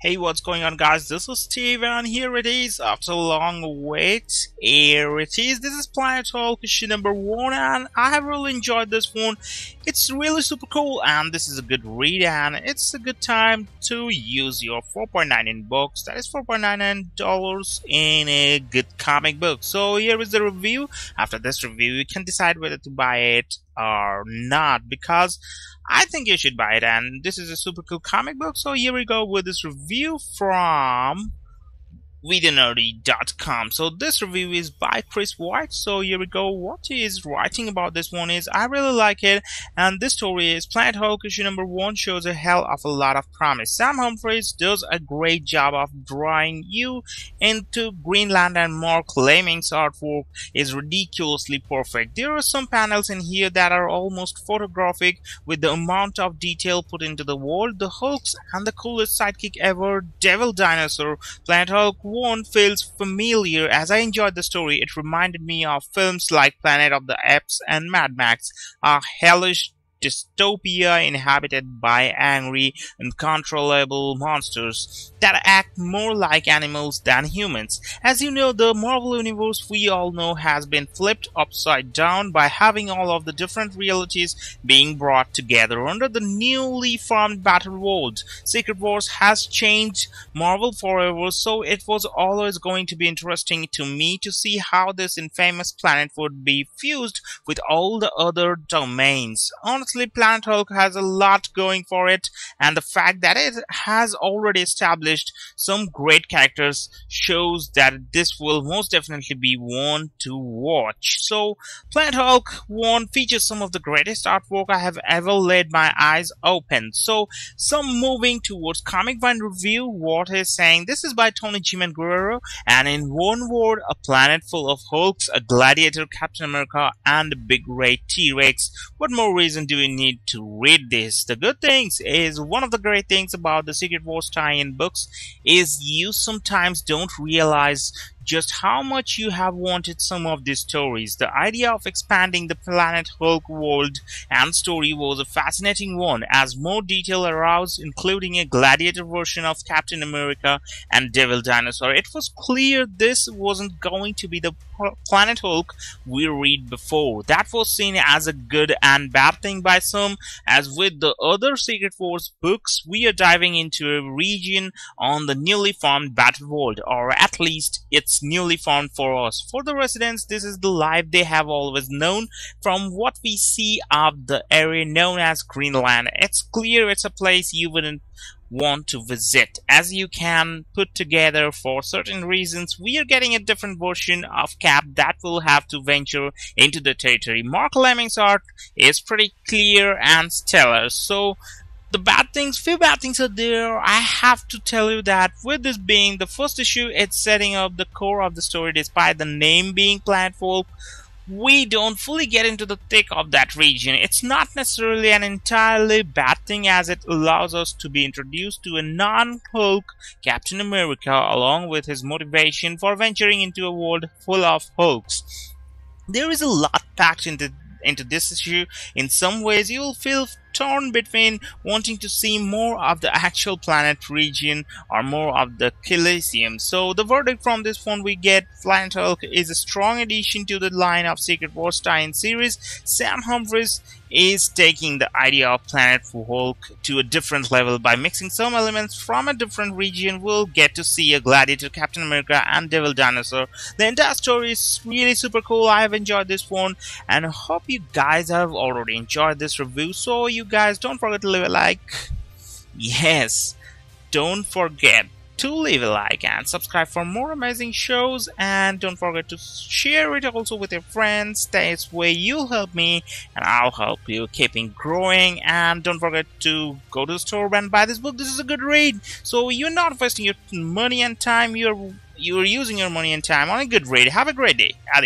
Hey, what's going on, guys? This is Steve, and here it is after a long wait. Here it is. This is Planet Hulk issue number 1, and I have really enjoyed this one. It's really super cool, and this is a good read, and it's a good time to use your 4.99 bucks. That is $4.99 in a good comic book. So here is the review. After this review, you can decide whether to buy it or not, because I think you should buy it, and this is a super cool comic book. So here we go with this review from VideoNerdy.com. So this review is by Chris White. So here we go. What he is writing about this one is, I really like it, and this story is Planet Hulk issue number 1 shows a hell of a lot of promise. Sam Humphries does a great job of drawing you into Greenland, and Marc Leming's artwork is ridiculously perfect. There are some panels in here that are almost photographic with the amount of detail put into the world. The Hulks and the coolest sidekick ever, Devil Dinosaur. Planet Hulk 1 feels familiar. As I enjoyed the story, it reminded me of films like Planet of the Apes and Mad Max, a hellish dystopia inhabited by angry, uncontrollable monsters that act more like animals than humans. As you know, the Marvel Universe we all know has been flipped upside down by having all of the different realities being brought together under the newly formed battle world. Secret Wars has changed Marvel forever, so it was always going to be interesting to me to see how this infamous planet would be fused with all the other domains. Honestly, Planet Hulk has a lot going for it, and the fact that it has already established some great characters shows that this will most definitely be one to watch. So, Planet Hulk 1 features some of the greatest artwork I have ever laid my eyes open. So, some moving towards Comic Vine review, what is saying, this is by Tony Jim and Guerrero, and in one word, a planet full of Hulks, a gladiator, Captain America, and a big red T-Rex. What more reason do we need to read this? The good things is, one of the great things about the Secret Wars tie-in books is you sometimes don't realize just how much you have wanted some of these stories. The idea of expanding the Planet Hulk world and story was a fascinating one, as more detail arose, including a gladiator version of Captain America and Devil Dinosaur. It was clear this wasn't going to be the Planet Hulk we read before. That was seen as a good and bad thing by some. As with the other Secret Wars books, we are diving into a region on the newly formed battle world, or at least it's newly formed for us. For the residents, this is the life they have always known from what we see of the area known as Greenland. It's clear it's a place you wouldn't want to visit, as you can put together for certain reasons. We are getting a different version of Cap that will have to venture into the territory. Marc Leming's art is pretty clear and stellar. So the bad things, few bad things are there. I have to tell you that with this being the first issue, it's setting up the core of the story. Despite the name being Planet Hulk, we don't fully get into the thick of that region. It's not necessarily an entirely bad thing, as it allows us to be introduced to a non-Hulk Captain America, along with his motivation for venturing into a world full of Hulks. There is a lot packed into this issue. In some ways, you'll feel torn between wanting to see more of the actual planet region or more of the Coliseum. So the verdict from this one, we get Planet Hulk is a strong addition to the line of Secret Wars tie-in series. Sam Humphries is taking the idea of Planet Hulk to a different level by mixing some elements from a different region. We'll get to see a gladiator, Captain America, and Devil Dinosaur. The entire story is really super cool. I have enjoyed this one, and I hope you guys have already enjoyed this review. So you guys, don't forget to leave a like. Yes, don't forget to leave a like and subscribe for more amazing shows, and don't forget to share it also with your friends. This way you'll help me and I'll help you keeping growing. And don't forget to go to the store and buy this book. This is a good read, so you're not wasting your money and time. You're using your money and time on a good read. Have a great day. Adios.